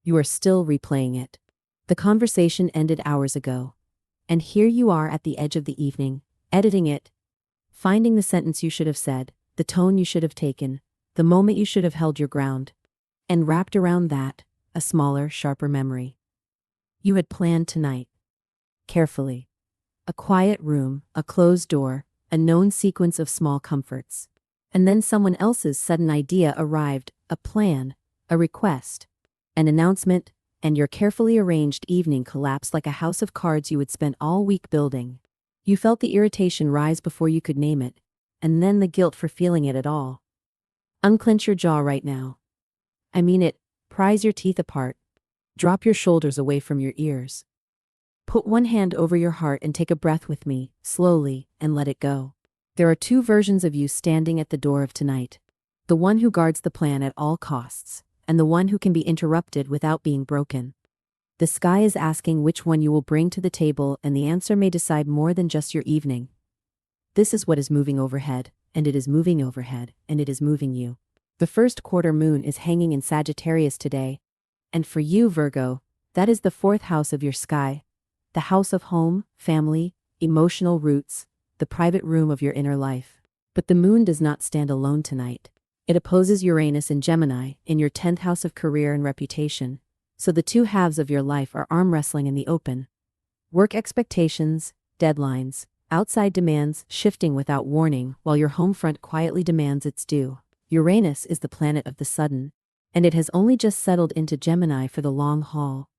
You are still replaying it. The conversation ended hours ago. And here you are at the edge of the evening, editing it, finding the sentence you should have said, the tone you should have taken, the moment you should have held your ground. And wrapped around that, a smaller, sharper memory. You had planned tonight. Carefully. A quiet room, a closed door, a known sequence of small comforts. And then someone else's sudden idea arrived, a plan, a request, an announcement, and your carefully arranged evening collapsed like a house of cards you had spent all week building. You felt the irritation rise before you could name it, and then the guilt for feeling it at all. Unclench your jaw right now. I mean it, prise your teeth apart. Drop your shoulders away from your ears. Put one hand over your heart and take a breath with me, slowly, and let it go. There are two versions of you standing at the door of tonight. The one who guards the plan at all costs, and the one who can be interrupted without being broken. The sky is asking which one you will bring to the table, and the answer may decide more than just your evening. This is what is moving overhead, and it is moving overhead, and it is moving you. The first quarter moon is hanging in Sagittarius today, and for you, Virgo, that is the fourth house of your sky, the house of home, family, emotional roots, the private room of your inner life. But the moon does not stand alone tonight. It opposes Uranus and Gemini in your 10th house of career and reputation, so the two halves of your life are arm wrestling in the open. Work expectations, deadlines, outside demands shifting without warning while your home front quietly demands its due. Uranus is the planet of the sudden, and it has only just settled into Gemini for the long haul.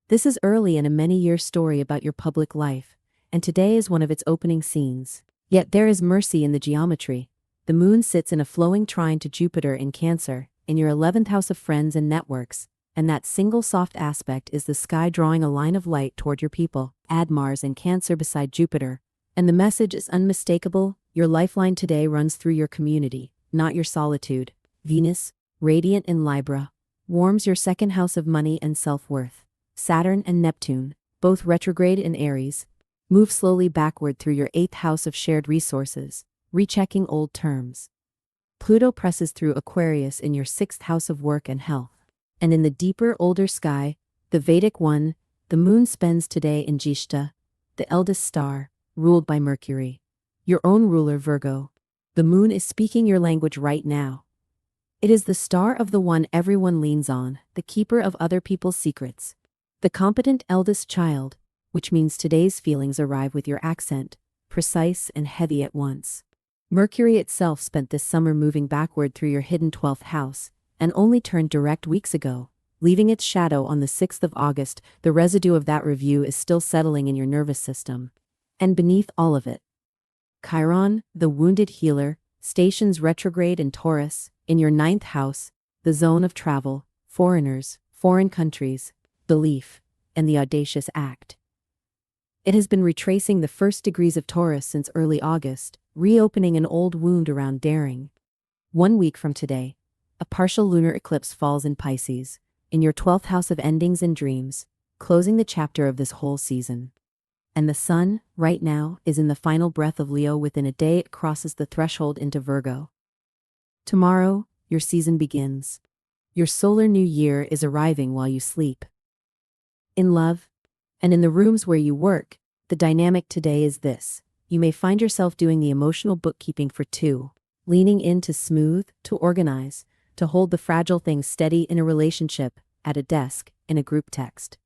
This is early in a many-year story about your public life, and today is one of its opening scenes. Yet there is mercy in the geometry. The moon sits in a flowing trine to Jupiter in Cancer, in your 11th house of friends and networks, and that single soft aspect is the sky drawing a line of light toward your people. Add Mars in Cancer beside Jupiter, and the message is unmistakable. Your lifeline today runs through your community, not your solitude. Venus, radiant in Libra, warms your 2nd house of money and self-worth. Saturn and Neptune, both retrograde in Aries, move slowly backward through your 8th house of shared resources, rechecking old terms. Pluto presses through Aquarius in your 6th house of work and health. And in the deeper, older sky, the Vedic one, the moon spends today in Jyeshta, the eldest star, ruled by Mercury. Your own ruler, Virgo. The moon is speaking your language right now. It is the star of the one everyone leans on, the keeper of other people's secrets. The competent eldest child, which means today's feelings arrive with your accent, precise and heavy at once. Mercury itself spent this summer moving backward through your hidden 12th house, and only turned direct weeks ago, leaving its shadow on the 6th of August. The residue of that review is still settling in your nervous system. And beneath all of it, Chiron, the wounded healer, stations retrograde in Taurus, in your 9th house, the zone of travel, foreigners, foreign countries, belief, and the audacious act. It has been retracing the first degrees of Taurus since early August, reopening an old wound around daring. 1 week from today, a partial lunar eclipse falls in Pisces, in your 12th house of endings and dreams, closing the chapter of this whole season. And the sun, right now, is in the final breath of Leo. Within a day it crosses the threshold into Virgo. Tomorrow, your season begins. Your solar new year is arriving while you sleep. In love, and in the rooms where you work, the dynamic today is this. You may find yourself doing the emotional bookkeeping for two, leaning in to smooth, to organize, to hold the fragile things steady in a relationship, at a desk, in a group text.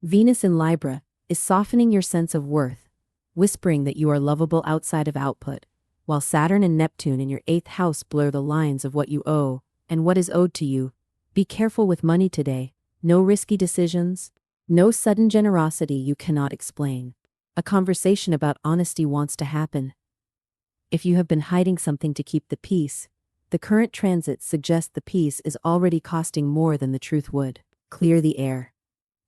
Venus in Libra is softening your sense of worth, whispering that you are lovable outside of output, while Saturn and Neptune in your 8th house blur the lines of what you owe and what is owed to you. Be careful with money today. No risky decisions, no sudden generosity you cannot explain. A conversation about honesty wants to happen. If you have been hiding something to keep the peace, the current transits suggest the peace is already costing more than the truth would. Clear the air.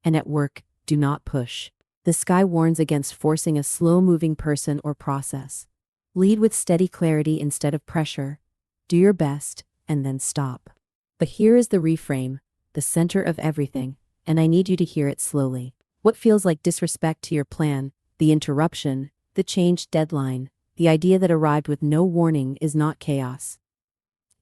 And at work, do not push. The sky warns against forcing a slow-moving person or process. Lead with steady clarity instead of pressure. Do your best, and then stop. But here is the reframe, the center of everything, and I need you to hear it slowly. What feels like disrespect to your plan, the interruption, the changed deadline, the idea that arrived with no warning is not chaos.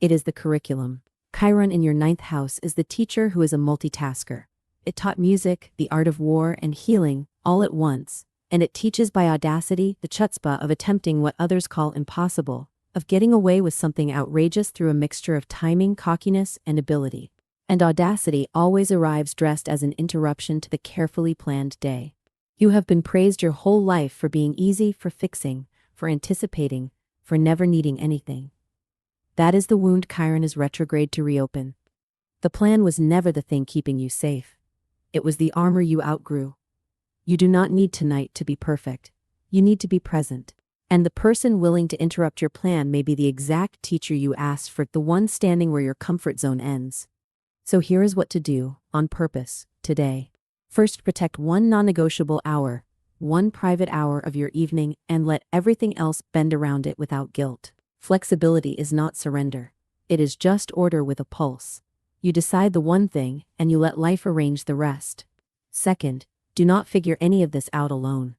It is the curriculum. Chiron in your 9th house is the teacher who is a multitasker, It taught music, the art of war, and healing, all at once. And it teaches by audacity, the chutzpah of attempting what others call impossible, of getting away with something outrageous through a mixture of timing, cockiness, and ability. And audacity always arrives dressed as an interruption to the carefully planned day. You have been praised your whole life for being easy, for fixing, for anticipating, for never needing anything. That is the wound Chiron is retrograde to reopen. The plan was never the thing keeping you safe. It was the armor you outgrew. You do not need tonight to be perfect. You need to be present. And the person willing to interrupt your plan may be the exact teacher you asked for, the one standing where your comfort zone ends. So here is what to do, on purpose, today. First, protect one non-negotiable hour, one private hour of your evening, and let everything else bend around it without guilt. Flexibility is not surrender. It is just order with a pulse. You decide the one thing, and you let life arrange the rest. Second, do not figure any of this out alone.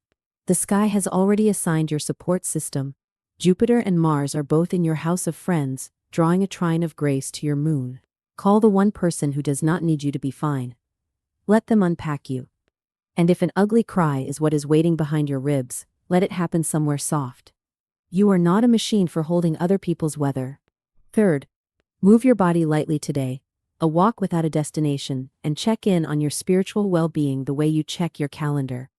The sky has already assigned your support system. Jupiter and Mars are both in your house of friends, drawing a trine of grace to your moon. Call the one person who does not need you to be fine. Let them unpack you. And if an ugly cry is what is waiting behind your ribs, let it happen somewhere soft. You are not a machine for holding other people's weather. Third, move your body lightly today, a walk without a destination, and check in on your spiritual well-being the way you check your calendar.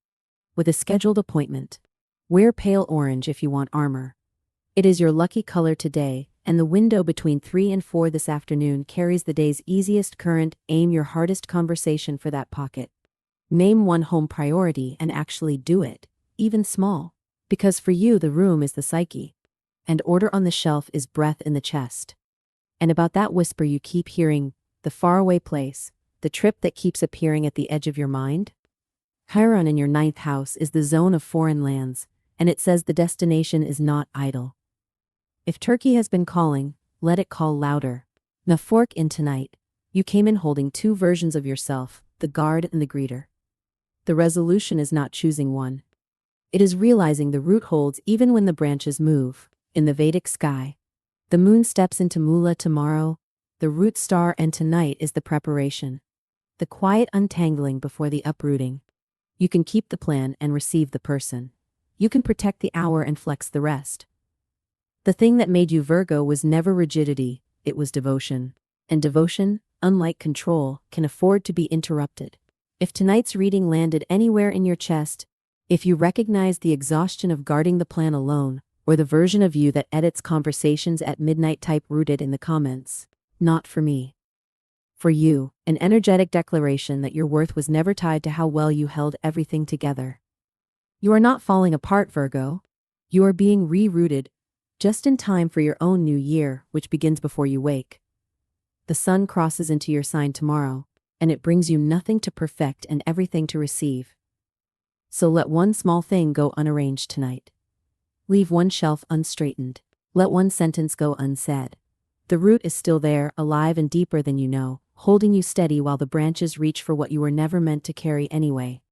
With a scheduled appointment. Wear pale orange if you want armor. It is your lucky color today, and the window between 3 and 4 this afternoon carries the day's easiest current. Aim your hardest conversation for that pocket. Name one home priority and actually do it, even small. Because for you the room is the psyche. And order on the shelf is breath in the chest. And about that whisper you keep hearing, the faraway place, the trip that keeps appearing at the edge of your mind? Chiron in your 9th house is the zone of foreign lands, and it says the destination is not idle. If Turkey has been calling, let it call louder. Now fork in tonight. You came in holding two versions of yourself, the guard and the greeter. The resolution is not choosing one. It is realizing the root holds even when the branches move. In the Vedic sky, the moon steps into Mula tomorrow, the root star, and tonight is the preparation. The quiet untangling before the uprooting. You can keep the plan and receive the person. You can protect the hour and flex the rest. The thing that made you Virgo was never rigidity, it was devotion. And devotion, unlike control, can afford to be interrupted. If tonight's reading landed anywhere in your chest, if you recognize the exhaustion of guarding the plan alone, or the version of you that edits conversations at midnight, type rooted in the comments. Not for me. For you, an energetic declaration that your worth was never tied to how well you held everything together. You are not falling apart, Virgo. You are being rerouted, just in time for your own new year, which begins before you wake. The sun crosses into your sign tomorrow, and it brings you nothing to perfect and everything to receive. So let one small thing go unarranged tonight. Leave one shelf unstraightened. Let one sentence go unsaid. The root is still there, alive and deeper than you know, holding you steady while the branches reach for what you were never meant to carry anyway.